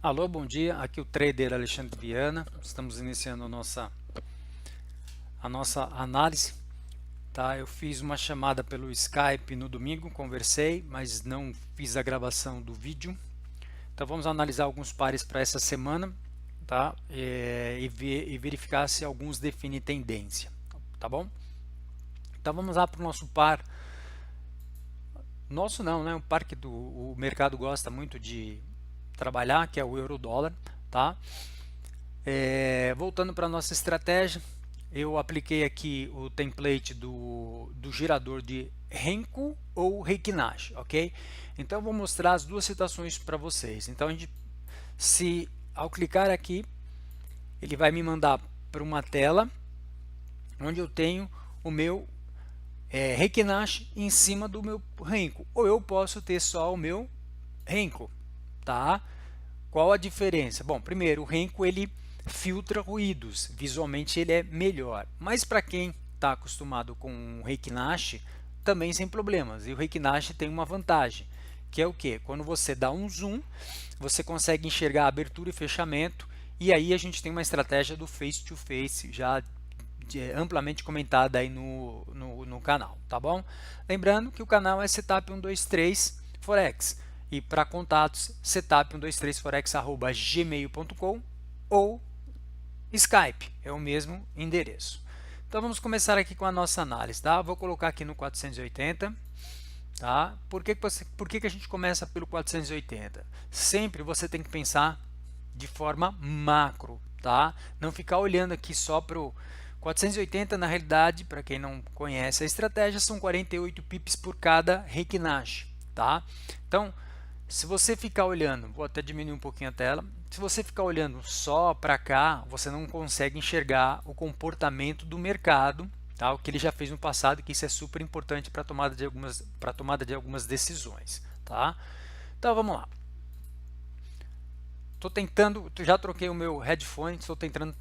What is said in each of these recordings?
Alô, bom dia. Aqui é o trader Alexandre Viana. Estamos iniciando a nossa análise. Tá? Eu fiz uma chamada pelo Skype no domingo, conversei, mas não fiz a gravação do vídeo. Então vamos analisar alguns pares para essa semana, tá? E verificar se alguns definem tendência, tá bom? Então vamos lá para o nosso par. Nosso não, né? Um par que o mercado gosta muito de trabalhar, que é o euro-dólar, tá? Voltando para a nossa estratégia, eu apliquei aqui o template do gerador de Renko ou Reikinashi, ok? Então eu vou mostrar as duas situações para vocês. Então se ao clicar aqui, ele vai me mandar para uma tela onde eu tenho o meu Reikinashi em cima do meu Renko, ou eu posso ter só o meu Renko, tá? Qual a diferença? Bom, primeiro, o Renko ele filtra ruídos, visualmente ele é melhor, mas para quem está acostumado com o Reikinashi, também sem problemas. E o Reikinashi tem uma vantagem, que é o que? Quando você dá um zoom, você consegue enxergar abertura e fechamento, e aí a gente tem uma estratégia do face to face já amplamente comentada aí no canal, tá bom? Lembrando que o canal é Setup 123 Forex. E para contatos, setup123forex@gmail.com ou Skype, é o mesmo endereço. Então vamos começar aqui com a nossa análise, tá? Vou colocar aqui no 480, tá? Por que a gente começa pelo 480? Sempre você tem que pensar de forma macro, tá? Não ficar olhando aqui só para o 480, na realidade, para quem não conhece a estratégia, são 48 pips por cada Reikinashi, tá? Então, se você ficar olhando, vou até diminuir um pouquinho a tela, se você ficar olhando só para cá, você não consegue enxergar o comportamento do mercado, tá? O que ele já fez no passado, que isso é super importante para a tomada de algumas decisões, tá? Então vamos lá. Já troquei o meu headphone, estou tentando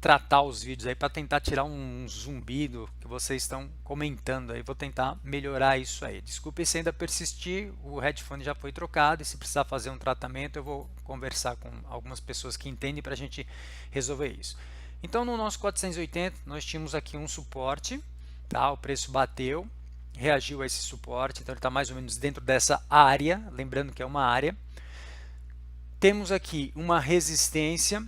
tratar os vídeos aí para tentar tirar um zumbido que vocês estão comentando aí. Vou tentar melhorar isso aí. Desculpe se ainda persistir, o headphone já foi trocado e se precisar fazer um tratamento eu vou conversar com algumas pessoas que entendem para a gente resolver isso. Então no nosso 480 nós tínhamos aqui um suporte, tá? O preço bateu, reagiu a esse suporte, então ele está mais ou menos dentro dessa área, lembrando que é uma área. Temos aqui uma resistência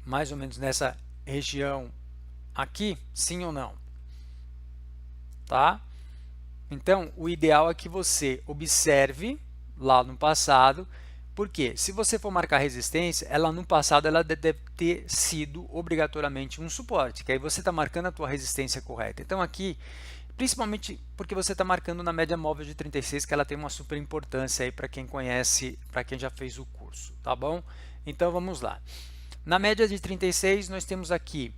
mais ou menos nessa região aqui, sim ou não? Tá? Então, o ideal é que você observe lá no passado, porque se você for marcar resistência, ela no passado ela deve ter sido obrigatoriamente um suporte, que aí você está marcando a tua resistência correta. Então aqui, principalmente porque você está marcando na média móvel de 36, que ela tem uma super importância aí para quem conhece, para quem já fez o curso, tá bom? Então vamos lá. Na média de 36, nós temos aqui,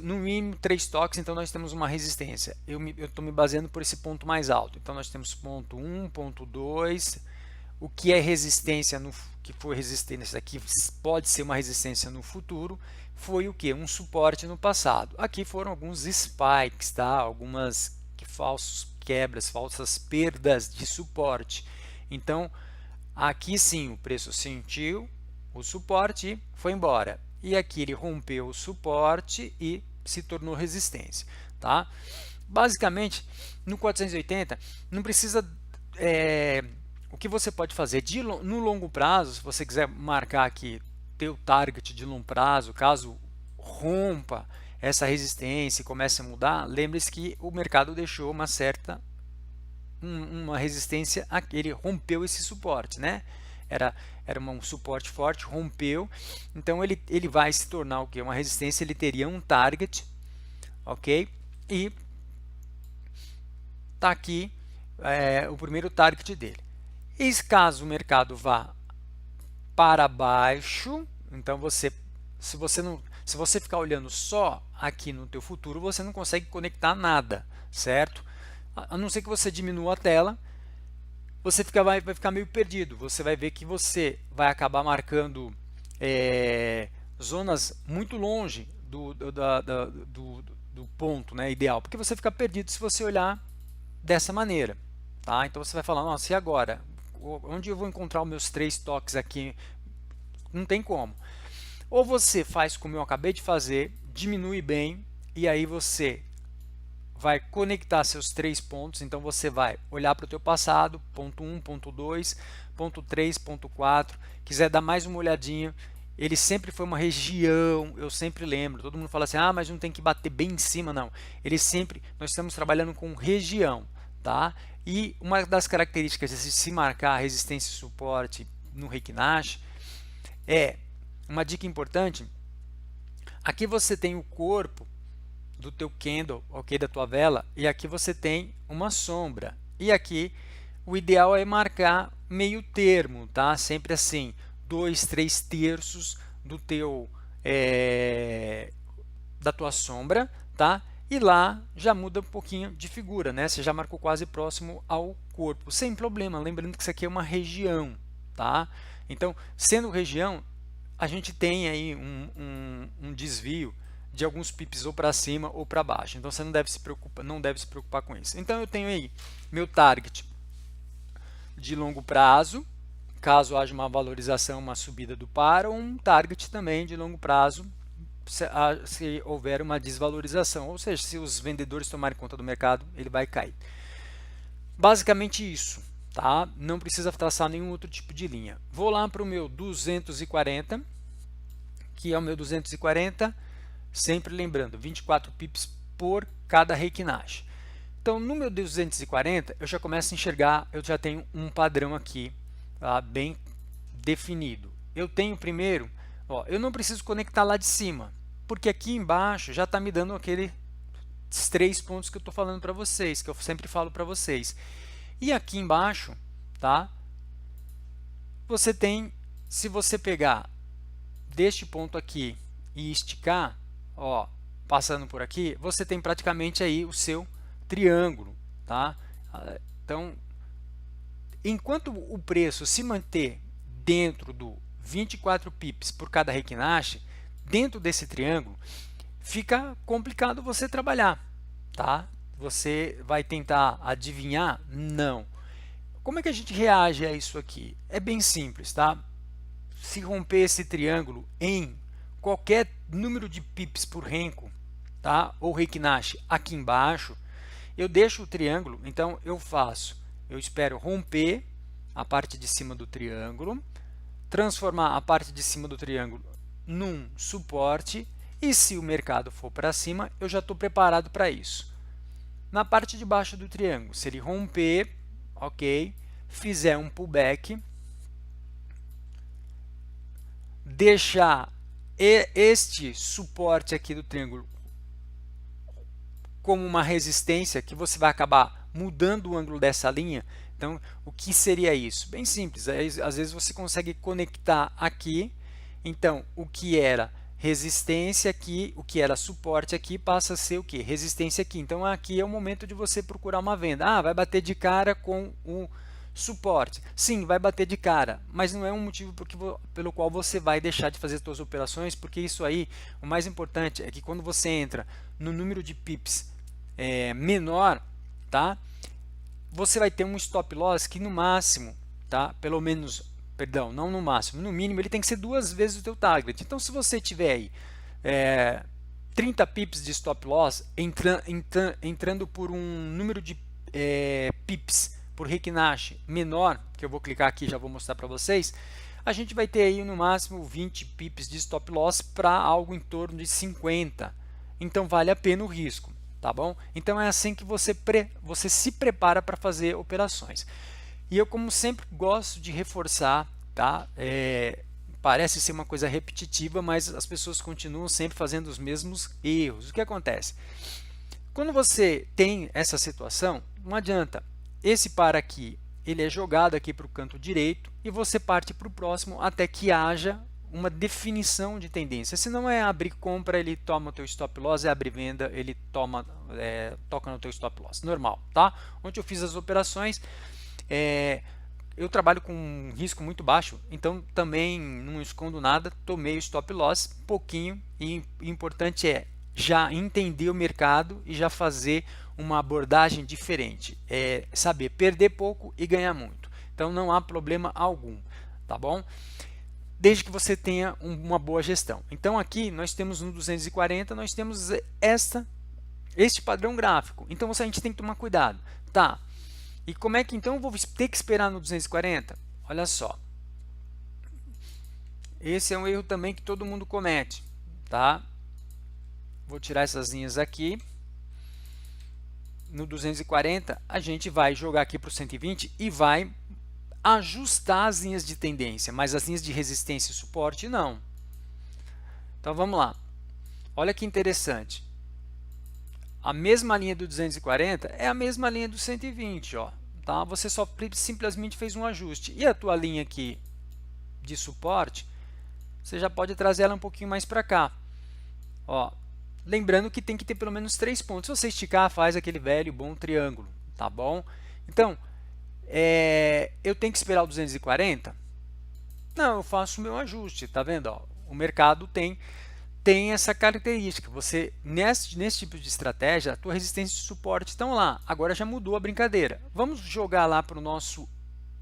no mínimo, 3 toques, então nós temos uma resistência. Eu estou me baseando por esse ponto mais alto. Então nós temos ponto 1, ponto 2, o que é resistência, que foi resistência aqui, pode ser uma resistência no futuro, foi o que? Um suporte no passado. Aqui foram alguns spikes, tá? Algumas falsos quebras, falsas perdas de suporte. Então, aqui sim, o preço sentiu o suporte e foi embora. E aqui ele rompeu o suporte e se tornou resistência. Tá? Basicamente, no 480, não precisa... o que você pode fazer no longo prazo, se você quiser marcar aqui teu target de longo prazo, caso rompa essa resistência e comece a mudar, lembre-se que o mercado deixou uma resistência, ele rompeu esse suporte, né? Era um suporte forte, rompeu, então ele vai se tornar o que? Uma resistência, ele teria um target, ok? E tá aqui o primeiro target dele. E caso o mercado vá para baixo, então se você ficar olhando só aqui no teu futuro, você não consegue conectar nada, certo? A não ser que você diminua a tela, você vai ficar meio perdido. Você vai ver que você vai acabar marcando zonas muito longe do ponto, né, ideal, porque você fica perdido se você olhar dessa maneira. Tá? Então você vai falar, nossa, e agora? onde eu vou encontrar os meus 3 toques aqui? Não tem como. Ou você faz como eu acabei de fazer, diminui bem, e aí você vai conectar seus 3 pontos, então você vai olhar para o teu passado, ponto 1, ponto 2, ponto 3, ponto 4, quiser dar mais uma olhadinha, ele sempre foi uma região, eu sempre lembro, todo mundo fala assim, ah, mas não tem que bater bem em cima, não. Nós estamos trabalhando com região, tá? E uma das características de se marcar resistência e suporte no Reiki Nash é, uma dica importante, aqui você tem o corpo do teu candle, ok, da tua vela, e aqui você tem uma sombra. E aqui o ideal é marcar meio termo, tá? Sempre assim, 2, 3 terços do teu da tua sombra, tá? E lá já muda um pouquinho de figura, né? Você já marcou quase próximo ao corpo, sem problema. Lembrando que isso aqui é uma região, tá? Então, sendo região, a gente tem aí um desvio de alguns pips ou para cima ou para baixo. Então você não deve se preocupar com isso. Então eu tenho aí meu target de longo prazo, caso haja uma valorização, uma subida do par, ou um target também de longo prazo, se houver uma desvalorização, ou seja, se os vendedores tomarem conta do mercado, ele vai cair. Basicamente isso, tá? Não precisa traçar nenhum outro tipo de linha. Vou lá para o meu 240, que é o meu 240, sempre lembrando, 24 pips por cada Reiki Nash. Então, no meu 240, eu já começo a enxergar, eu já tenho um padrão aqui, tá, bem definido. Eu tenho primeiro, ó, eu não preciso conectar lá de cima, porque aqui embaixo já está me dando aqueles 3 pontos que eu estou falando para vocês, que eu sempre falo para vocês. E aqui embaixo, tá? Você tem, se você pegar deste ponto aqui e esticar, ó, passando por aqui, você tem praticamente aí o seu triângulo, tá? Então, enquanto o preço se manter dentro do 24 pips por cada Reiki Nash, dentro desse triângulo, fica complicado você trabalhar, tá? Você vai tentar adivinhar? Não. Como é que a gente reage a isso aqui? É bem simples, tá? Se romper esse triângulo em qualquer número de pips por Renko, tá? Ou Reiki Nash aqui embaixo, eu deixo o triângulo, então eu espero romper a parte de cima do triângulo, transformar a parte de cima do triângulo num suporte, e se o mercado for para cima, eu já estou preparado para isso. Na parte de baixo do triângulo, se ele romper, ok, fizer um pullback, deixar este suporte aqui do triângulo como uma resistência, que você vai acabar mudando o ângulo dessa linha. Então, o que seria isso? Bem simples, às vezes você consegue conectar aqui, então o que era resistência aqui, o que era suporte aqui, passa a ser o que? Resistência aqui. Então, aqui é o momento de você procurar uma venda. Ah, vai bater de cara com o suporte. Sim, vai bater de cara, mas não é um motivo pelo qual você vai deixar de fazer suas operações, porque isso aí, o mais importante é que quando você entra no número de pips menor, tá? Você vai ter um stop loss que no máximo, tá? Pelo menos, perdão, não no máximo, no mínimo ele tem que ser 2 vezes o teu target. Então, se você tiver aí 30 pips de stop loss, entrando por um número de pips por Reiki Nash menor, que eu vou clicar aqui e já vou mostrar para vocês, a gente vai ter aí no máximo 20 pips de stop loss para algo em torno de 50. Então, vale a pena o risco, tá bom? Então, é assim que você se prepara para fazer operações. E eu, como sempre, gosto de reforçar, tá? Parece ser uma coisa repetitiva, mas as pessoas continuam sempre fazendo os mesmos erros. O que acontece? Quando você tem essa situação, não adianta. Esse par aqui, ele é jogado aqui para o canto direito e você parte para o próximo até que haja uma definição de tendência. Se não é abrir compra, ele toma o teu stop loss, é abrir venda, ele toca no teu stop loss. Normal, tá? Onde eu fiz as operações, eu trabalho com um risco muito baixo, então também não escondo nada, tomei o stop loss, pouquinho, e o importante é já entender o mercado e já fazer uma abordagem diferente, saber perder pouco e ganhar muito. Então não há problema algum, tá bom? Desde que você tenha uma boa gestão. Então aqui nós temos no 240, nós temos este padrão gráfico. Então a gente tem que tomar cuidado. Tá, e como é que então eu vou ter que esperar no 240? Olha só. Esse é um erro também que todo mundo comete, tá? Vou tirar essas linhas aqui. No 240, a gente vai jogar aqui para o 120 e vai ajustar as linhas de tendência, mas as linhas de resistência e suporte não. Então vamos lá. Olha que interessante. A mesma linha do 240 é a mesma linha do 120, ó, tá? Você só simplesmente fez um ajuste. E a tua linha aqui de suporte, você já pode trazer ela um pouquinho mais para cá. Ó, lembrando que tem que ter pelo menos 3 pontos. Se você esticar, faz aquele velho bom triângulo, tá bom? Então, eu tenho que esperar o 240? Não, eu faço o meu ajuste, tá vendo? Ó, o mercado tem essa característica. Você, nesse tipo de estratégia, a tua resistência e suporte estão lá. Agora já mudou a brincadeira. Vamos jogar lá para o nosso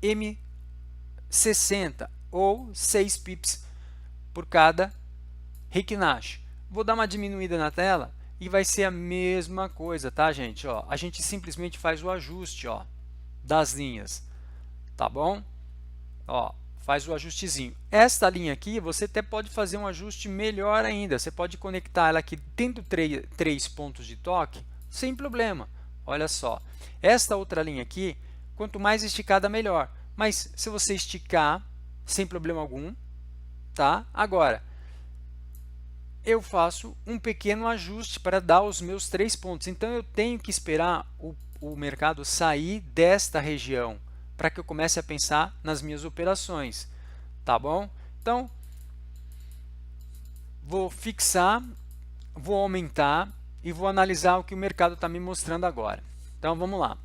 M60 ou 6 pips por cada Heikin Ashi. Vou dar uma diminuída na tela e vai ser a mesma coisa, tá, gente? Ó, a gente simplesmente faz o ajuste, ó, das linhas, tá bom? Ó, faz o ajustezinho. Esta linha aqui, você até pode fazer um ajuste melhor ainda. Você pode conectar ela aqui tendo 3 pontos de toque, sem problema. Olha só, esta outra linha aqui, quanto mais esticada, melhor. Mas se você esticar, sem problema algum, tá? Agora, eu faço um pequeno ajuste para dar os meus 3 pontos. Então, eu tenho que esperar o mercado sair desta região para que eu comece a pensar nas minhas operações, tá bom? Então, vou fixar, vou aumentar e vou analisar o que o mercado está me mostrando agora. Então, vamos lá.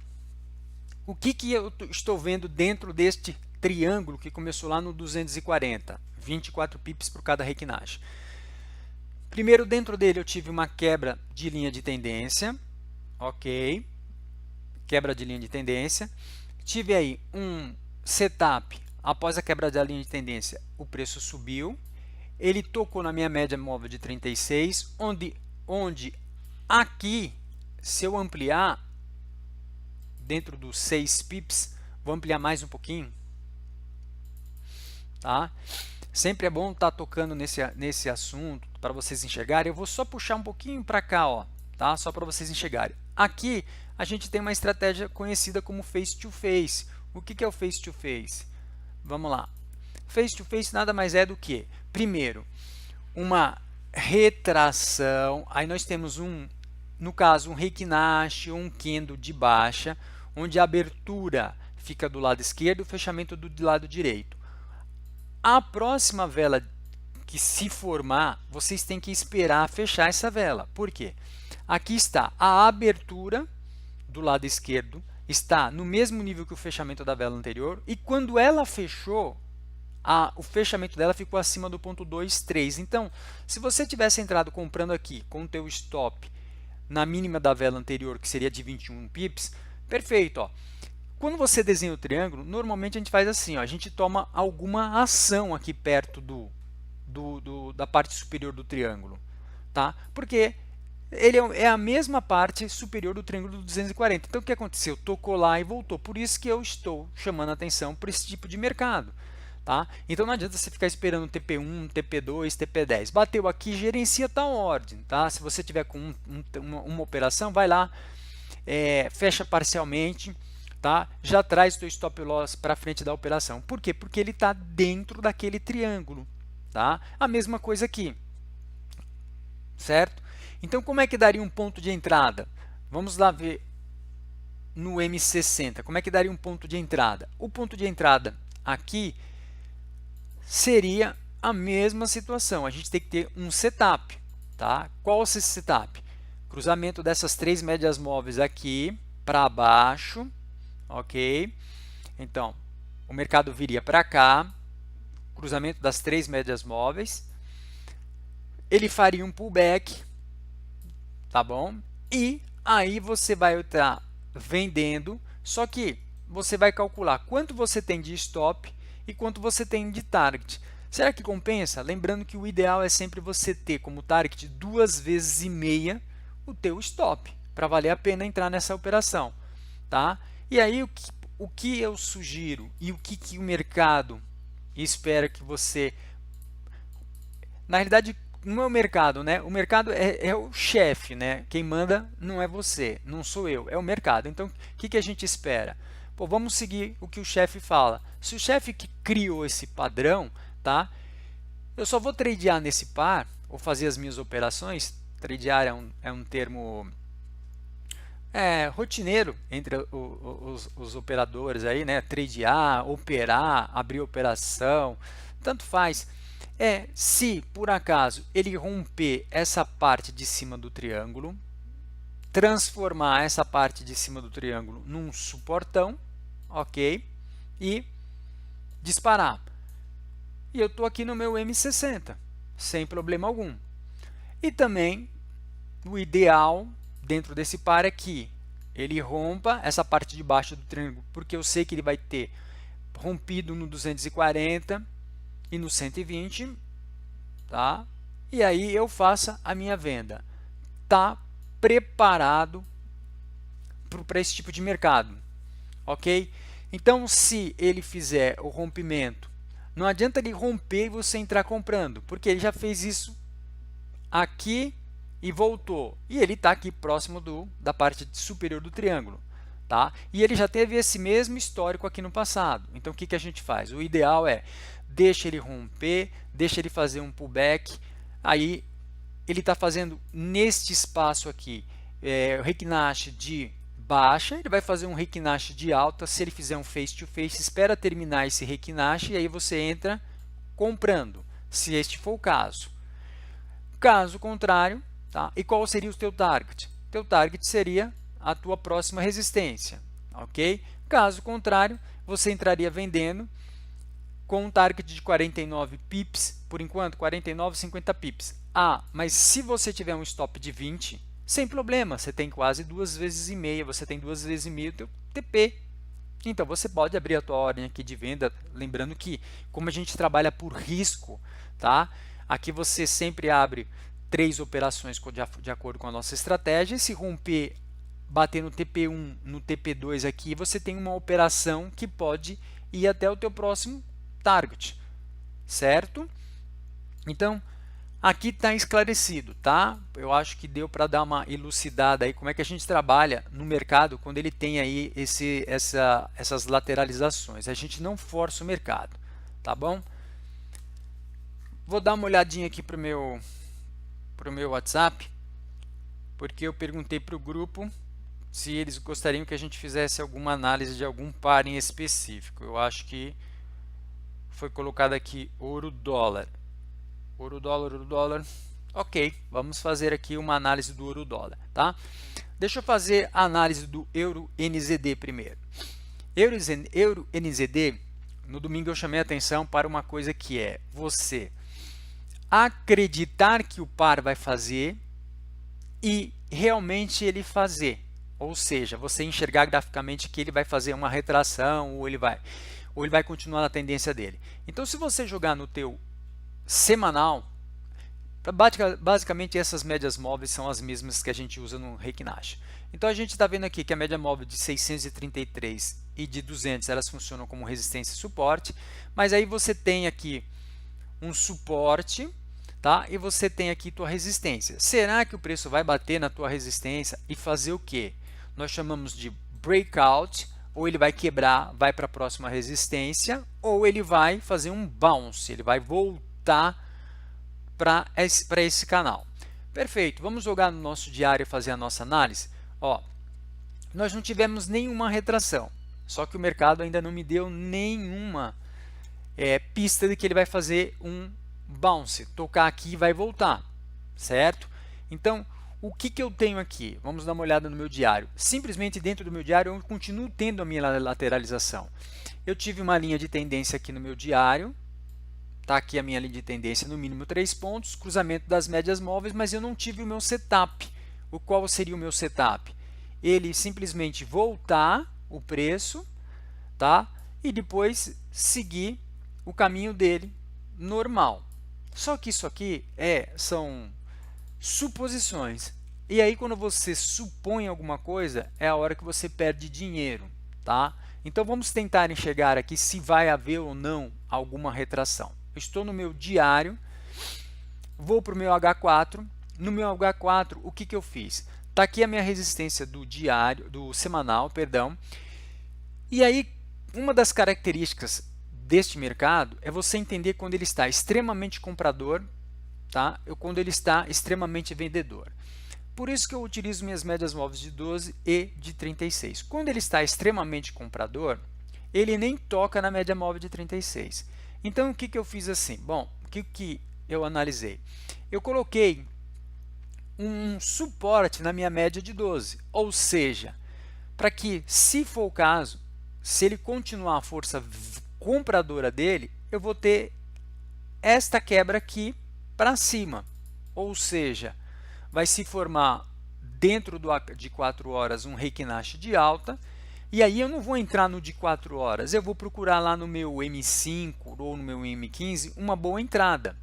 O que eu estou vendo dentro deste triângulo que começou lá no 240? 24 pips por cada Heikin Ashi. Primeiro, dentro dele eu tive uma quebra de linha de tendência, ok? Quebra de linha de tendência. Tive aí um setup, após a quebra da linha de tendência, o preço subiu. Ele tocou na minha média móvel de 36, onde aqui, se eu ampliar, dentro dos 6 pips, vou ampliar mais um pouquinho, tá? Sempre é bom estar tocando nesse assunto para vocês enxergarem. Eu vou só puxar um pouquinho para cá, ó, tá? Só para vocês enxergarem. Aqui a gente tem uma estratégia conhecida como face to face. O que é o face to face? Vamos lá. Face to face nada mais é do que, primeiro, uma retração. Aí nós temos no caso, um Heikin Ashi ou um Kendo de baixa, onde a abertura fica do lado esquerdo e o fechamento do lado direito. A próxima vela que se formar, vocês têm que esperar fechar essa vela. Por quê? Aqui está a abertura do lado esquerdo, está no mesmo nível que o fechamento da vela anterior, e quando ela fechou, o fechamento dela ficou acima do ponto 2,3. Então, se você tivesse entrado comprando aqui com o teu stop na mínima da vela anterior, que seria de 21 pips, perfeito, ó. Quando você desenha o triângulo, normalmente a gente faz assim, ó, a gente toma alguma ação aqui perto da parte superior do triângulo, tá? Porque ele é a mesma parte superior do triângulo do 240. Então, o que aconteceu? Tocou lá e voltou. Por isso que eu estou chamando a atenção para esse tipo de mercado, tá? Então, não adianta você ficar esperando TP1, TP2, TP10. Bateu aqui, gerencia tal ordem, tá? Se você tiver com uma operação, vai lá, fecha parcialmente, tá? Já traz o teu stop loss para frente da operação. Por quê? Porque ele está dentro daquele triângulo, tá? A mesma coisa aqui, certo? Então, como é que daria um ponto de entrada? Vamos lá ver no M60. Como é que daria um ponto de entrada? O ponto de entrada aqui seria a mesma situação. A gente tem que ter um setup, tá? Qual é esse setup? Cruzamento dessas 3 médias móveis aqui para baixo, ok? Então, o mercado viria para cá, cruzamento das 3 médias móveis, ele faria um pullback, tá bom? E aí você vai estar vendendo, só que você vai calcular quanto você tem de stop e quanto você tem de target. Será que compensa? Lembrando que o ideal é sempre você ter como target 2,5 vezes o teu stop, para valer a pena entrar nessa operação. Tá? E aí, o que eu sugiro e o que o mercado espera que você... Na realidade, não é o mercado, né? O mercado é o chefe, né? Quem manda não é você, não sou eu, é o mercado. Então, o que a gente espera? Pô, vamos seguir o que o chefe fala. Se o chefe que criou esse padrão, tá? Eu só vou tradear nesse par, ou fazer as minhas operações. Tradear é um termo rotineiro entre os operadores aí, né? Tradear, operar, abrir operação, tanto faz. Se por acaso ele romper essa parte de cima do triângulo, transformar essa parte de cima do triângulo num suportão, ok? E disparar. E eu estou aqui no meu M60, sem problema algum. E também, o ideal dentro desse par é que ele rompa essa parte de baixo do triângulo, porque eu sei que ele vai ter rompido no 240 e no 120, tá? E aí eu faça a minha venda. Tá preparado para esse tipo de mercado, ok? Então, se ele fizer o rompimento, não adianta ele romper e você entrar comprando, porque ele já fez isso aqui e voltou. E ele está aqui próximo da parte superior do triângulo. Tá? E ele já teve esse mesmo histórico aqui no passado. Então, o que a gente faz? O ideal é, deixa ele romper, deixa ele fazer um pullback. Aí, ele está fazendo neste espaço aqui, o Reiki Nash de baixa, ele vai fazer um Reiki Nash de alta. Se ele fizer um face-to-face, espera terminar esse Reiki Nash e aí você entra comprando, se este for o caso. Caso contrário, tá? E qual seria o teu target? Teu target seria a tua próxima resistência, ok? Caso contrário, você entraria vendendo com um target de 49 pips, por enquanto, 49, 50 pips. Mas se você tiver um stop de 20, sem problema, você tem quase 2,5 vezes, você tem 2,5 vezes o teu TP. Então, você pode abrir a tua ordem aqui de venda, lembrando que, como a gente trabalha por risco, tá? Aqui você sempre abre 3 operações de acordo com a nossa estratégia. Se romper, bater no TP1, no TP2 aqui, você tem uma operação que pode ir até o teu próximo target, certo? Então, aqui está esclarecido, tá? Eu acho que deu para dar uma elucidada aí como é que a gente trabalha no mercado quando ele tem aí essas lateralizações. A gente não força o mercado, tá bom? Vou dar uma olhadinha aqui para o meu WhatsApp, porque eu perguntei para o grupo se eles gostariam que a gente fizesse alguma análise de algum par em específico. Eu acho que foi colocado aqui ouro-dólar. Ouro-dólar, ouro-dólar. Ok, vamos fazer aqui uma análise do ouro-dólar, tá? Deixa eu fazer a análise do euro-NZD primeiro. Euro-NZD, no domingo eu chamei a atenção para uma coisa que é você acreditar que o par vai fazer e realmente ele fazer. Ou seja, você enxergar graficamente que ele vai fazer uma retração ou ele vai continuar na tendência dele. Então, se você jogar no teu semanal, basicamente essas médias móveis são as mesmas que a gente usa no Reiki Nash. Então, a gente está vendo aqui que a média móvel de 633 e de 200 elas funcionam como resistência e suporte, mas aí você tem aqui um suporte, tá? E você tem aqui tua resistência. Será que o preço vai bater na tua resistência e fazer o quê? Nós chamamos de breakout, ou ele vai quebrar, vai para a próxima resistência, ou ele vai fazer um bounce, ele vai voltar para esse canal. Perfeito, vamos jogar no nosso diário e fazer a nossa análise. Ó, nós não tivemos nenhuma retração, só que o mercado ainda não me deu nenhuma pista de que ele vai fazer um bounce, tocar aqui e vai voltar, certo? Então, o que eu tenho aqui? Vamos dar uma olhada no meu diário. Simplesmente dentro do meu diário eu continuo tendo a minha lateralização. Eu tive uma linha de tendência aqui no meu diário, está aqui a minha linha de tendência no mínimo 3 pontos, cruzamento das médias móveis, mas eu não tive o meu setup. Qual seria o meu setup? Ele simplesmente voltar o preço, tá? E depois seguir o caminho dele normal. Só que isso aqui são suposições. E aí, quando você supõe alguma coisa, é a hora que você perde dinheiro, tá? Então, vamos tentar enxergar aqui se vai haver ou não alguma retração. Eu estou no meu diário, vou para o meu H4. No meu H4, o que eu fiz? Está aqui a minha resistência do diário, do semanal, perdão. E aí, uma das características deste mercado é você entender quando ele está extremamente comprador, tá? Ou quando ele está extremamente vendedor. Por isso que eu utilizo minhas médias móveis de 12 e de 36. Quando ele está extremamente comprador, ele nem toca na média móvel de 36. Então, o que eu fiz assim? Bom, o que eu analisei? Eu coloquei um suporte na minha média de 12, ou seja, para que, se for o caso, se ele continuar a força compradora dele, eu vou ter esta quebra aqui para cima, ou seja, vai se formar dentro de 4 horas um Heikin Nash de alta, e aí eu não vou entrar no de 4 horas, eu vou procurar lá no meu M5 ou no meu M15 uma boa entrada,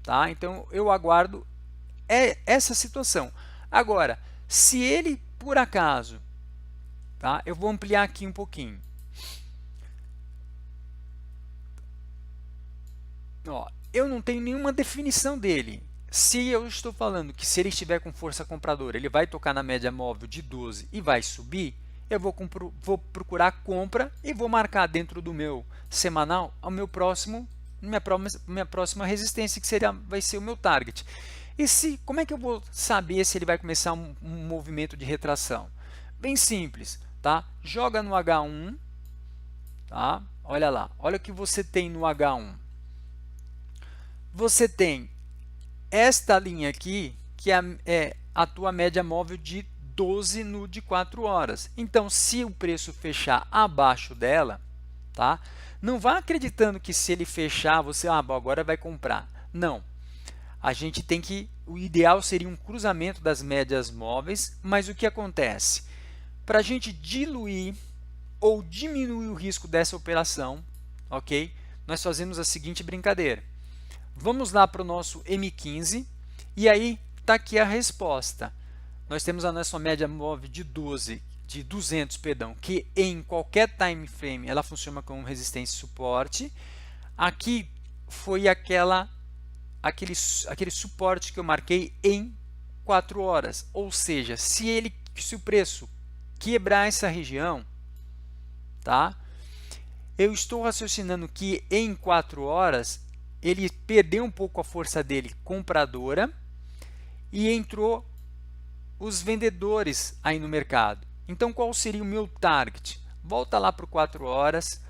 tá? Então eu aguardo essa situação. Agora, se ele por acaso, tá? Eu vou ampliar aqui um pouquinho. Ó, eu não tenho nenhuma definição dele. Se eu estou falando que se ele estiver com força compradora, ele vai tocar na média móvel de 12 e vai subir, eu vou procurar compra e vou marcar dentro do meu semanal o meu minha próxima resistência, que vai ser o meu target. E como é que eu vou saber se ele vai começar um movimento de retração? Bem simples, tá? Joga no H1, tá? Olha lá, olha o que você tem no H1. Você tem esta linha aqui, que é a tua média móvel de 12 no de 4 horas. Então, se o preço fechar abaixo dela, tá? Não vá acreditando que se ele fechar, você agora vai comprar. Não. A gente tem o ideal seria um cruzamento das médias móveis, mas o que acontece? Para a gente diluir ou diminuir o risco dessa operação, ok? Nós fazemos a seguinte brincadeira. Vamos lá para o nosso M15 e aí está aqui a resposta. Nós temos a nossa média móvel de 200, perdão, que em qualquer time frame ela funciona como resistência e suporte. Aqui foi aquele suporte que eu marquei em 4 horas, ou seja, se o preço quebrar essa região, tá? Eu estou raciocinando que em 4 horas ele perdeu um pouco a força dele compradora e entrou os vendedores aí no mercado. Então, qual seria o meu target? Volta lá para o 4 horas.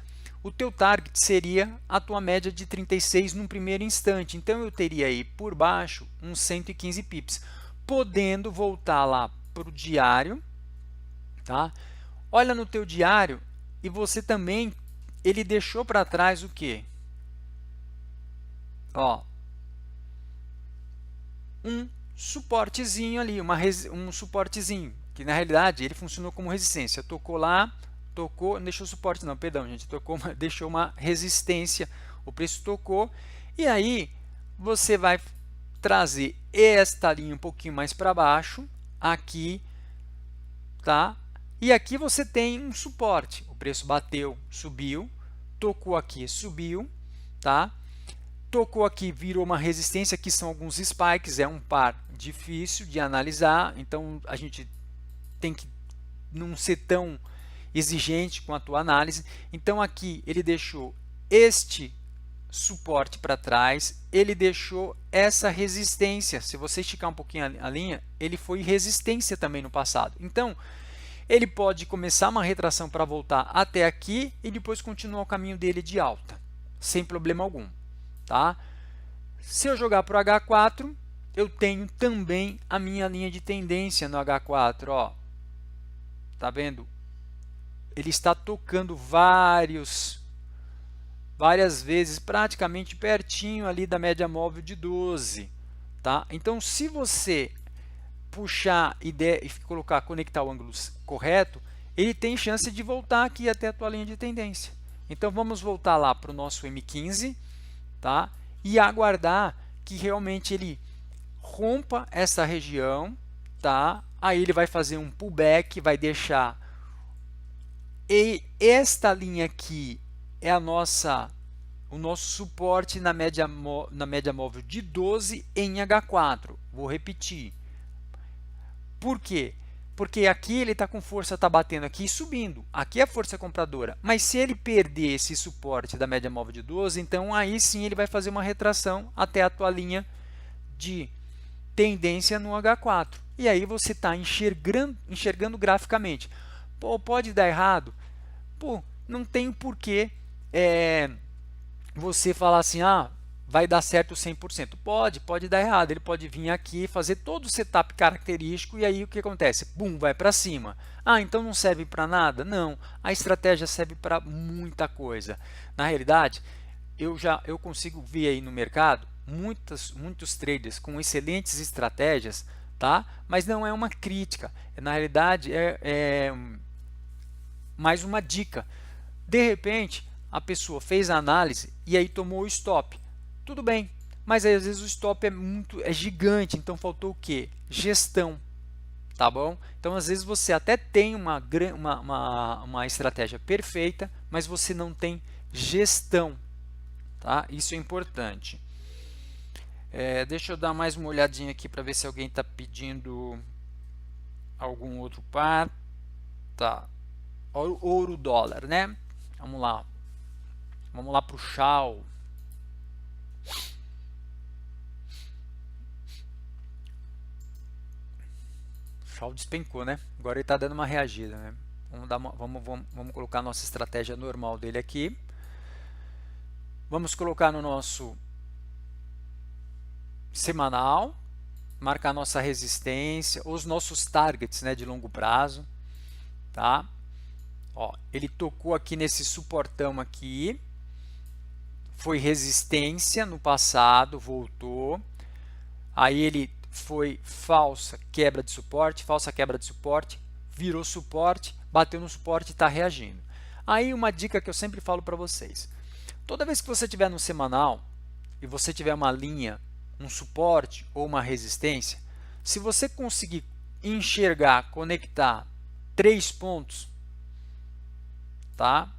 O teu target seria a tua média de 36 num primeiro instante. Então, eu teria aí por baixo uns 115 pips, podendo voltar lá para o diário, tá? Olha no teu diário e você também, ele deixou para trás o quê? Ó, um suportezinho ali, um suportezinho, que na realidade ele funcionou como resistência. Tocou lá, tocou, não deixou suporte não, perdão, gente, deixou uma resistência, o preço tocou, e aí você vai trazer esta linha um pouquinho mais para baixo, aqui, tá? E aqui você tem um suporte, o preço bateu, subiu, tocou aqui, subiu, tá? Tocou aqui, virou uma resistência, que são alguns spikes, é um par difícil de analisar, então a gente tem que não ser tão exigente com a tua análise. Então aqui ele deixou este suporte para trás, ele deixou essa resistência. Se você esticar um pouquinho a linha, ele foi resistência também no passado. Então, ele pode começar uma retração para voltar até aqui e depois continuar o caminho dele de alta, sem problema algum. Tá? Se eu jogar para o H4, eu tenho também a minha linha de tendência no H4. Ó. Tá vendo? Ele está tocando várias vezes, praticamente pertinho ali da média móvel de 12. Tá? Então, se você puxar e conectar o ângulo correto, ele tem chance de voltar aqui até a tua linha de tendência. Então, vamos voltar lá para o nosso M15, tá? E aguardar que realmente ele rompa essa região, tá? Aí ele vai fazer um pullback, vai deixar esta linha aqui é o nosso suporte na média móvel de 12 em H4. Vou repetir. Por quê? Porque aqui ele está com força, está batendo aqui e subindo. Aqui é a força compradora. Mas se ele perder esse suporte da média móvel de 12, então aí sim ele vai fazer uma retração até a tua linha de tendência no H4. E aí você está enxergando graficamente. Pô, pode dar errado? Pô, não tem porquê você falar assim, vai dar certo 100%. Pode dar errado. Ele pode vir aqui, fazer todo o setup característico e aí o que acontece? Bum, vai para cima. Então não serve para nada? Não. A estratégia serve para muita coisa. Na realidade, eu consigo ver aí no mercado muitos traders com excelentes estratégias, tá? Mas não é uma crítica. Na realidade, é mais uma dica. De repente, a pessoa fez a análise e aí tomou o stop. Tudo bem, mas aí, às vezes o stop é gigante, então faltou o quê? Gestão, tá bom? Então, às vezes você até tem uma estratégia perfeita, mas você não tem gestão, tá? Isso é importante. Deixa eu dar mais uma olhadinha aqui para ver se alguém está pedindo algum outro par. Tá. Ouro, dólar, né? Vamos lá. Vamos lá para o Shao. O Shao despencou, né? Agora ele está dando uma reagida, né? Vamos colocar a nossa estratégia normal dele aqui. Vamos colocar no nosso semanal, marcar nossa resistência, os nossos targets, né, de longo prazo, tá? Ó, ele tocou aqui nesse suportão aqui, foi resistência no passado, voltou, aí ele foi falsa quebra de suporte, virou suporte, bateu no suporte e está reagindo. Aí uma dica que eu sempre falo para vocês, toda vez que você estiver no semanal e você tiver uma linha, um suporte ou uma resistência, se você conseguir enxergar, conectar 3 pontos, tá?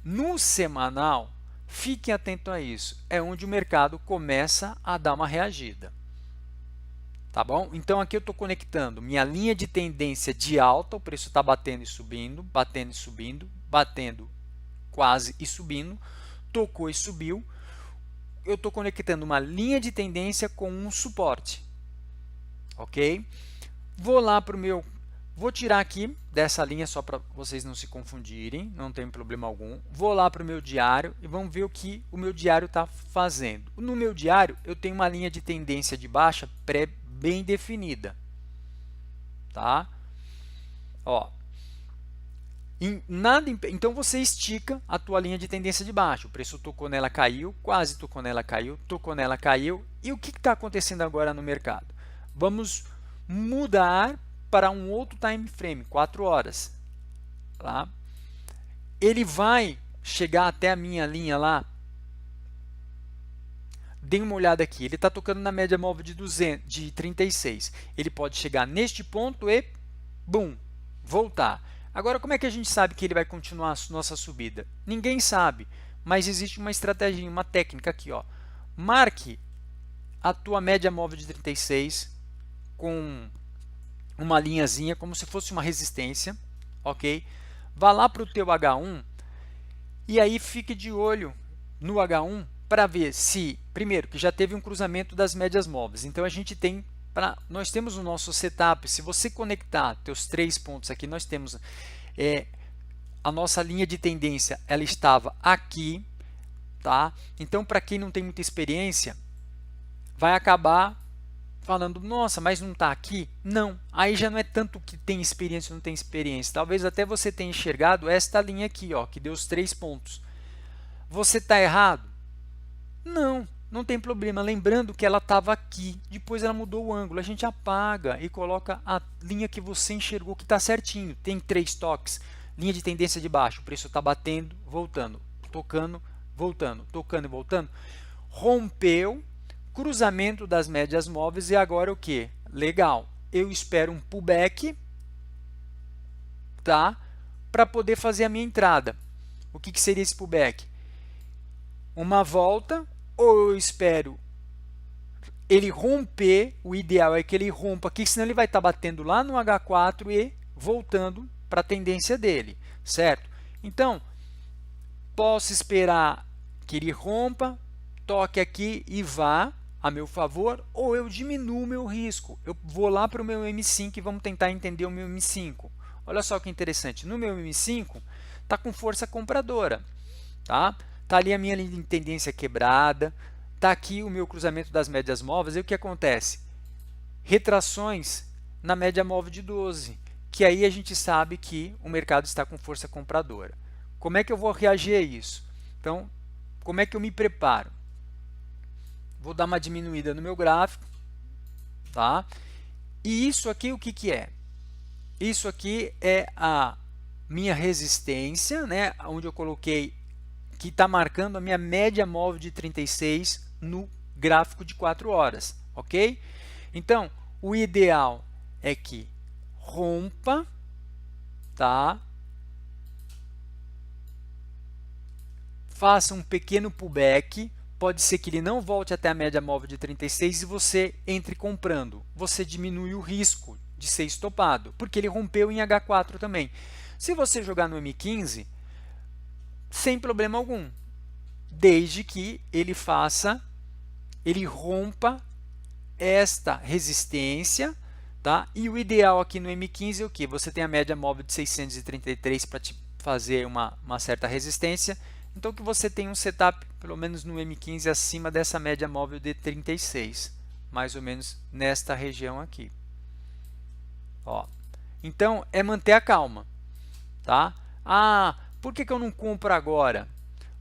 No semanal, fiquem atentos a isso, é onde o mercado começa a dar uma reagida. Tá bom? Então aqui eu estou conectando minha linha de tendência de alta, o preço está batendo e subindo, batendo quase e subindo, tocou e subiu. Eu estou conectando uma linha de tendência com um suporte. Ok? Vou lá para o meu... Vou tirar aqui dessa linha só para vocês não se confundirem, não tem problema algum. Vou lá para o meu diário e vamos ver o que o meu diário está fazendo. No meu diário, eu tenho uma linha de tendência de baixa bem definida. Tá? Ó. Então você estica a tua linha de tendência de baixa. O preço tocou nela, caiu, quase tocou nela, caiu, tocou nela, caiu. E o que está acontecendo agora no mercado? Vamos mudar para um outro time frame, 4 horas. Tá? Ele vai chegar até a minha linha lá. Dê uma olhada aqui, ele está tocando na média móvel de 36. Ele pode chegar neste ponto e, bum, voltar. Agora, como é que a gente sabe que ele vai continuar a nossa subida? Ninguém sabe, mas existe uma estratégia, uma técnica aqui. Ó. Marque a tua média móvel de 36 com uma linhazinha, como se fosse uma resistência. Ok? Vá lá para o teu H1 e aí fique de olho no H1 para ver se, primeiro, que já teve um cruzamento das médias móveis. Então, a gente tem, nós temos o nosso setup, se você conectar teus 3 pontos aqui, nós temos a nossa linha de tendência, ela estava aqui, tá? Então, para quem não tem muita experiência, vai acabar falando, nossa, mas não está aqui? Não, aí já não é tanto que tem experiência ou não tem experiência. Talvez até você tenha enxergado esta linha aqui, ó, que deu os 3 pontos. Você está errado? Não, não tem problema. Lembrando que ela estava aqui, depois ela mudou o ângulo. A gente apaga e coloca a linha que você enxergou que está certinho. Tem 3 toques, linha de tendência de baixo, o preço está batendo, voltando, tocando, voltando, tocando e voltando. Rompeu, cruzamento das médias móveis e agora o que? Legal, eu espero um pullback, tá? Para poder fazer a minha entrada. O que seria esse pullback? Uma volta, ou eu espero ele romper, o ideal é que ele rompa aqui, senão ele vai estar batendo lá no H4 e voltando para a tendência dele, certo? Então, posso esperar que ele rompa, toque aqui e vá a meu favor, ou eu diminuo o meu risco. Eu vou lá para o meu M5 e vamos tentar entender o meu M5. Olha só que interessante, no meu M5 está com força compradora, tá? Tá ali a minha linha de tendência quebrada, tá aqui o meu cruzamento das médias móveis, e o que acontece? Retrações na média móvel de 12, que aí a gente sabe que o mercado está com força compradora. Como é que eu vou reagir a isso? Então, como é que eu me preparo? Vou dar uma diminuída no meu gráfico, tá? E isso aqui, o que que é? Isso aqui é a minha resistência, né? Onde eu coloquei que está marcando a minha média móvel de 36 no gráfico de 4 horas, ok? Então, o ideal é que rompa, tá? Faça um pequeno pullback, pode ser que ele não volte até a média móvel de 36 e você entre comprando. Você diminui o risco de ser estopado, porque ele rompeu em H4 também. Se você jogar no M15, sem problema algum, desde que ele rompa esta resistência, tá? E o ideal aqui no M15 é o que? Você tem a média móvel de 633 para te fazer uma certa resistência, então que você tem um setup, pelo menos no M15, acima dessa média móvel de 36, mais ou menos nesta região aqui. Ó. Então, é manter a calma, tá? Ah, por que eu não compro agora?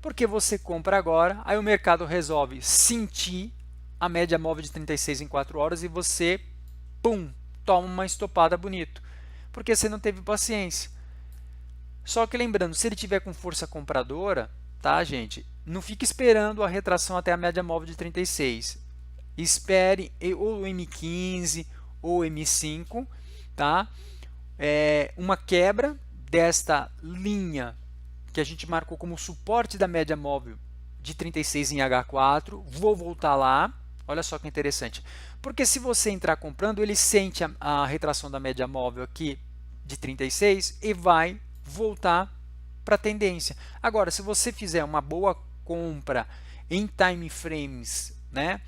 Porque você compra agora, aí o mercado resolve sentir a média móvel de 36 em 4 horas e você, pum, toma uma estopada bonito, porque você não teve paciência. Só que lembrando, se ele tiver com força compradora, tá, gente? Não fique esperando a retração até a média móvel de 36. Espere ou o M15 ou o M5, tá? Uma quebra desta linha que a gente marcou como suporte da média móvel de 36 em H4, vou voltar lá, olha só que interessante, porque se você entrar comprando, ele sente a retração da média móvel aqui de 36 e vai voltar para a tendência. Agora, se você fizer uma boa compra em time frames, né,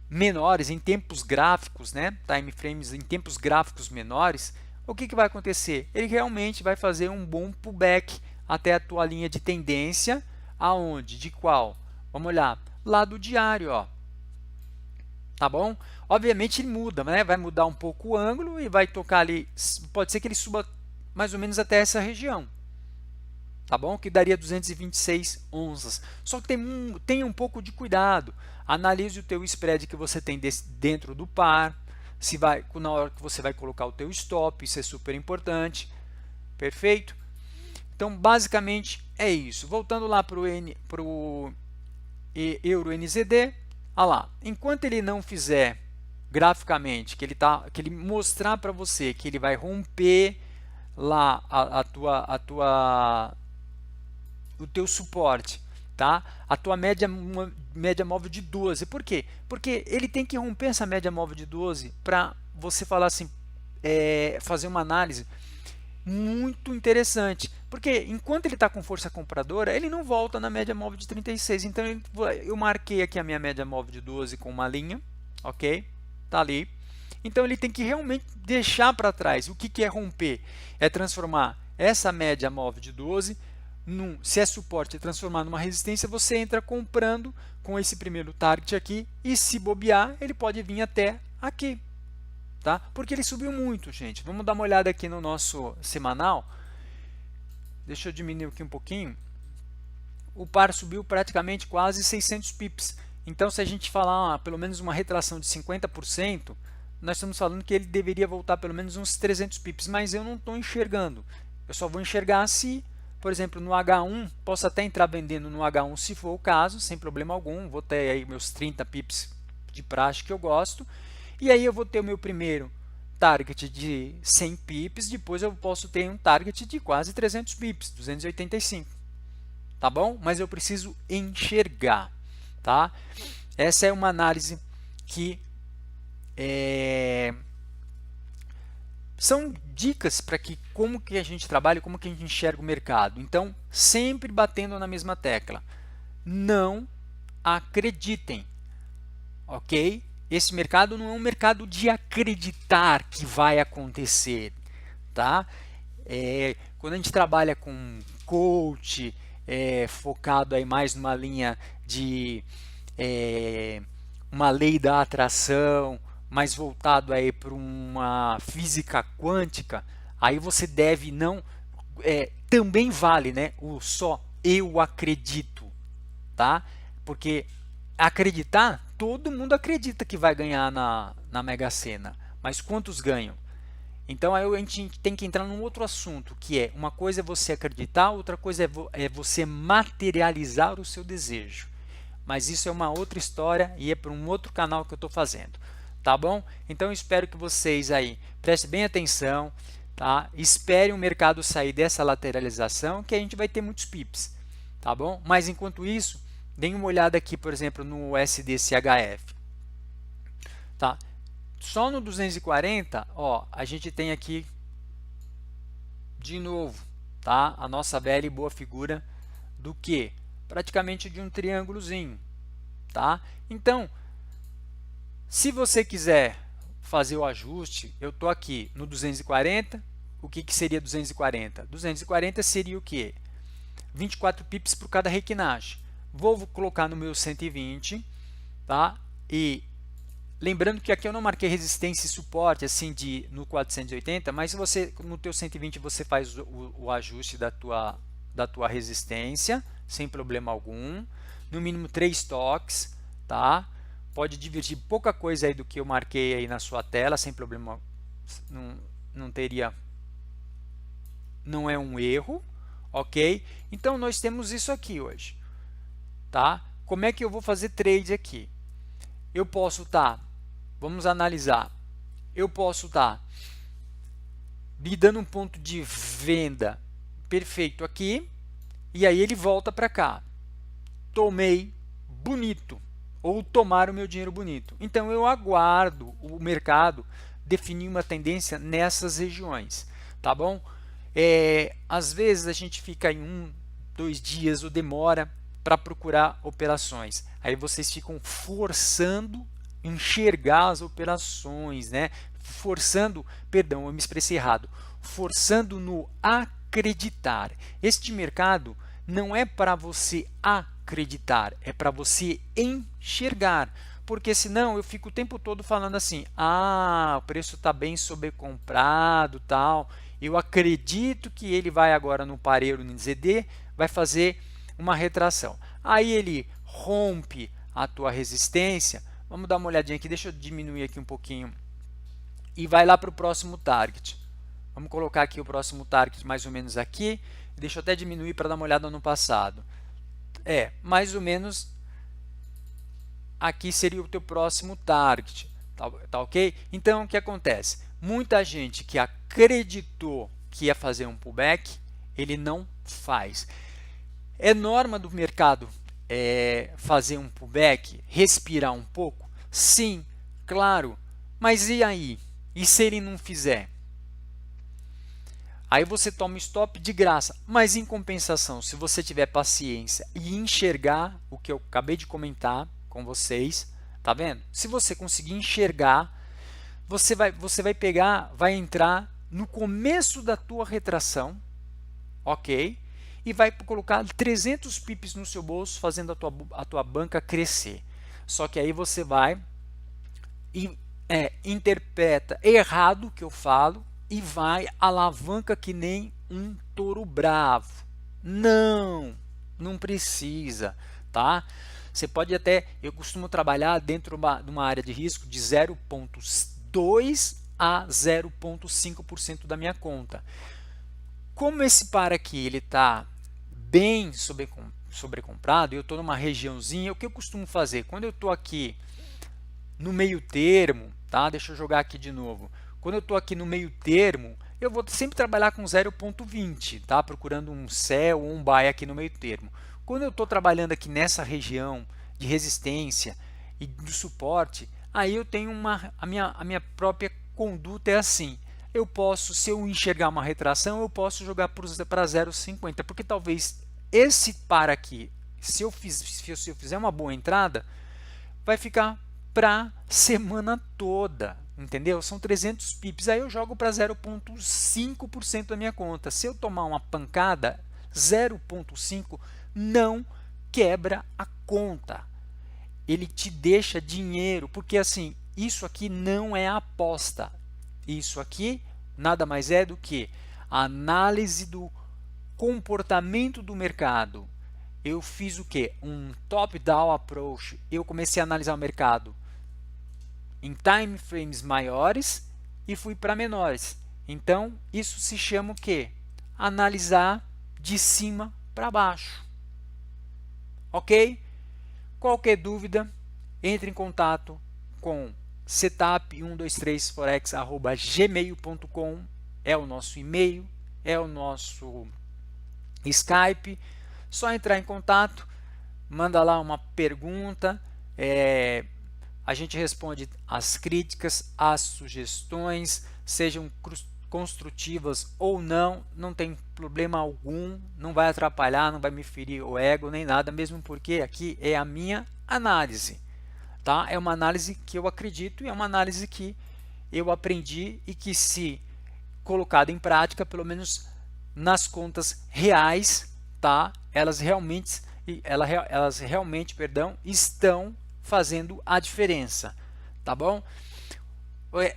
menores, em tempos gráficos, né, time frames em tempos gráficos menores, o que vai acontecer? Ele realmente vai fazer um bom pullback até a tua linha de tendência, aonde? De qual? Vamos olhar, lá do diário, ó. Tá bom? Obviamente ele muda, né? Vai mudar um pouco o ângulo e vai tocar ali, pode ser que ele suba mais ou menos até essa região, tá bom? Que daria 226 onças. Só que tenha um pouco de cuidado, analise o teu spread que você tem dentro do par, se vai, na hora que você vai colocar o teu stop, isso é super importante, perfeito? Então, basicamente, é isso. Voltando lá para o Euro NZD, olha lá, enquanto ele não fizer graficamente, que ele mostrar para você que ele vai romper lá o teu suporte, tá? A tua média móvel de 12. Por quê? Porque ele tem que romper essa média móvel de 12 para você falar assim, fazer uma análise muito interessante, porque enquanto ele está com força compradora, ele não volta na média móvel de 36, então eu marquei aqui a minha média móvel de 12 com uma linha, ok? Tá ali. Então ele tem que realmente deixar para trás. O que é romper? É transformar essa média móvel de 12, se é suporte, é transformar numa resistência, você entra comprando com esse primeiro target aqui, e se bobear, ele pode vir até aqui. Tá? Porque ele subiu muito, gente. Vamos dar uma olhada aqui no nosso semanal. Deixa eu diminuir aqui um pouquinho. O par subiu praticamente quase 600 pips. Então, se a gente falar pelo menos uma retração de 50%, nós estamos falando que ele deveria voltar pelo menos uns 300 pips, mas eu não estou enxergando. Eu só vou enxergar se, por exemplo, no H1, posso até entrar vendendo no H1 se for o caso, sem problema algum, vou ter aí meus 30 pips de praxe que eu gosto, e aí eu vou ter o meu primeiro target de 100 pips, depois eu posso ter um target de quase 300 pips, 285, tá bom? Mas eu preciso enxergar, tá? Essa é uma análise que são dicas para que como que a gente trabalha, como que a gente enxerga o mercado. Então, sempre batendo na mesma tecla. Não acreditem, ok? Esse mercado não é um mercado de acreditar que vai acontecer, tá? Quando a gente trabalha com coach, focado aí mais numa linha de uma lei da atração, mais voltado aí para uma física quântica, aí você deve não também vale, né, o só eu acredito, tá? Porque acreditar, todo mundo acredita que vai ganhar na Mega Sena, mas quantos ganham? Então aí a gente tem que entrar num outro assunto, que é uma coisa é você acreditar, outra coisa é você materializar o seu desejo. Mas isso é uma outra história e é para um outro canal que eu estou fazendo, tá bom? Então eu espero que vocês aí prestem bem atenção, tá? Esperem o mercado sair dessa lateralização, que a gente vai ter muitos pips, tá bom? Mas enquanto isso, deem uma olhada aqui, por exemplo, no SDCHF, tá? Só no 240, ó, a gente tem aqui de novo, tá? A nossa velha e boa figura do que? Praticamente de um triângulozinho, tá? Então, se você quiser fazer o ajuste, eu tô aqui no 240. O que seria 240? 240 seria o quê? 24 pips por cada requinagem. Vou colocar no meu 120, tá? E lembrando que aqui eu não marquei resistência e suporte assim no 480, mas se você no teu 120 você faz o ajuste da tua resistência sem problema algum, no mínimo 3 toques, tá? Pode divergir pouca coisa aí do que eu marquei aí na sua tela, sem problema, não é um erro, ok? Então nós temos isso aqui hoje, tá? Como é que eu vou fazer trade aqui? Eu posso vamos analisar, eu posso me dando um ponto de venda perfeito aqui, e aí ele volta para cá. Tomei bonito, ou tomar o meu dinheiro bonito. Então eu aguardo o mercado definir uma tendência nessas regiões, tá bom? Às vezes a gente fica em 1, 2 dias ou demora para procurar operações. Aí vocês ficam forçando enxergar as operações, né? Perdão, eu me expressei errado, forçando no acreditar. Este mercado não é para você acreditar, é para você enxergar, porque senão eu fico o tempo todo falando assim, o preço está bem sobrecomprado, tal, eu acredito que ele vai agora no pareiro no ZD, vai fazer uma retração. Aí ele rompe a tua resistência, vamos dar uma olhadinha aqui, deixa eu diminuir aqui um pouquinho, e vai lá para o próximo target. Vamos colocar aqui o próximo target mais ou menos aqui, deixa eu até diminuir para dar uma olhada no passado. Mais ou menos aqui seria o teu próximo target, tá ok? Então, o que acontece? Muita gente que acreditou que ia fazer um pullback, ele não faz. É norma do mercado fazer um pullback, respirar um pouco? Sim, claro. Mas e aí? E se ele não fizer? Aí você toma stop de graça, mas em compensação, se você tiver paciência e enxergar o que eu acabei de comentar com vocês, tá vendo? Se você conseguir enxergar, você vai pegar, vai entrar no começo da tua retração, ok? E vai colocar 300 pips no seu bolso, fazendo a tua banca crescer. Só que aí você vai e interpreta errado o que eu falo, e vai alavanca que nem um touro bravo. Não precisa, tá? Você pode até, eu costumo trabalhar dentro de uma área de risco de 0,2 a 0,5% da minha conta. Como esse par aqui ele está bem sobrecomprado, eu estou numa regiãozinha, o que eu costumo fazer? Quando eu estou aqui no meio termo, tá? Deixa eu jogar aqui de novo. Quando eu estou aqui no meio termo, eu vou sempre trabalhar com 0,20, tá? Procurando um sell ou um buy aqui no meio termo. Quando eu estou trabalhando aqui nessa região de resistência e do suporte, aí eu tenho a minha própria conduta é assim. Eu posso, se eu enxergar uma retração, eu posso jogar para 0,50, porque talvez esse par aqui, se eu fizer uma boa entrada, vai ficar para semana toda, entendeu? São 300 pips, aí eu jogo para 0,5% da minha conta. Se eu tomar uma pancada, 0,5 não quebra a conta. Ele te deixa dinheiro, porque assim, isso aqui não é aposta. Isso aqui nada mais é do que a análise do comportamento do mercado. Eu fiz o que? Um top-down approach. Eu comecei a analisar o mercado em time frames maiores e fui para menores. Então, isso se chama o quê? Analisar de cima para baixo. Ok? Qualquer dúvida, entre em contato com setup123forex@gmail.com, é o nosso e-mail, é o nosso Skype. Só entrar em contato, manda lá uma pergunta, a gente responde as críticas, as sugestões, sejam construtivas ou não, não tem problema algum, não vai atrapalhar, não vai me ferir o ego nem nada, mesmo porque aqui é a minha análise, tá? É uma análise que eu acredito e é uma análise que eu aprendi e que, se colocada em prática, pelo menos nas contas reais, tá? Elas realmente estão fazendo a diferença, tá bom?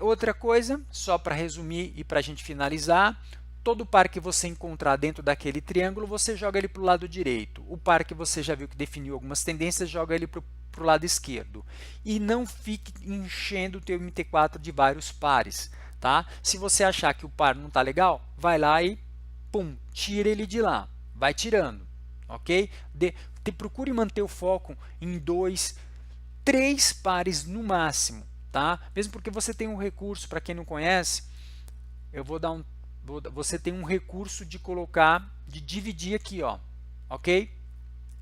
Outra coisa, só para resumir e para a gente finalizar, todo par que você encontrar dentro daquele triângulo, você joga ele para o lado direito. O par que você já viu que definiu algumas tendências, joga ele para o lado esquerdo. E não fique enchendo o teu MT4 de vários pares, tá? Se você achar que o par não está legal, vai lá e pum, tira ele de lá. Vai tirando, ok? Procure manter o foco em 2, 3 pares no máximo, tá? Mesmo porque você tem um recurso, para quem não conhece, você tem um recurso de colocar, de dividir aqui, ó, ok?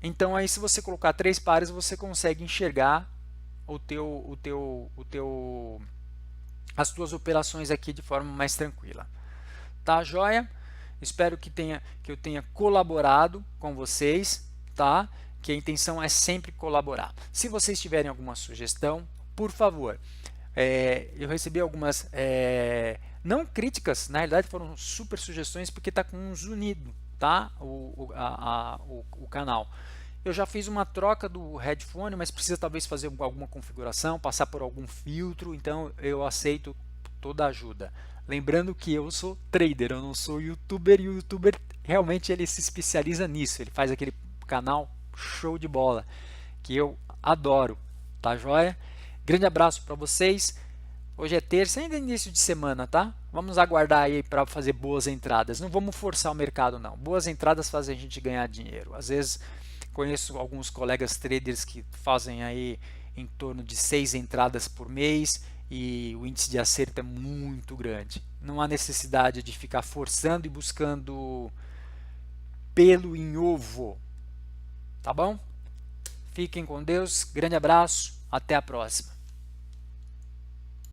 Então aí, se você colocar 3 pares, você consegue enxergar as tuas operações aqui de forma mais tranquila. Tá, joia? Espero que eu tenha colaborado com vocês, tá? Que a intenção é sempre colaborar. Se vocês tiverem alguma sugestão, por favor, eu recebi algumas, não críticas, na realidade foram super sugestões, porque está com uns unidos, tá? O canal. Eu já fiz uma troca do headphone, mas precisa talvez fazer alguma configuração, passar por algum filtro, então eu aceito toda ajuda. Lembrando que eu sou trader, eu não sou youtuber, e o youtuber realmente ele se especializa nisso, ele faz aquele canal show de bola, que eu adoro, tá joia? Grande abraço para vocês. Hoje é terça, ainda é início de semana, tá? Vamos aguardar aí para fazer boas entradas. Não vamos forçar o mercado, não. Boas entradas fazem a gente ganhar dinheiro. Às vezes conheço alguns colegas traders que fazem aí em torno de 6 entradas por mês e o índice de acerto é muito grande. Não há necessidade de ficar forçando e buscando pelo em ovo. Tá bom? Fiquem com Deus. Grande abraço. Até a próxima.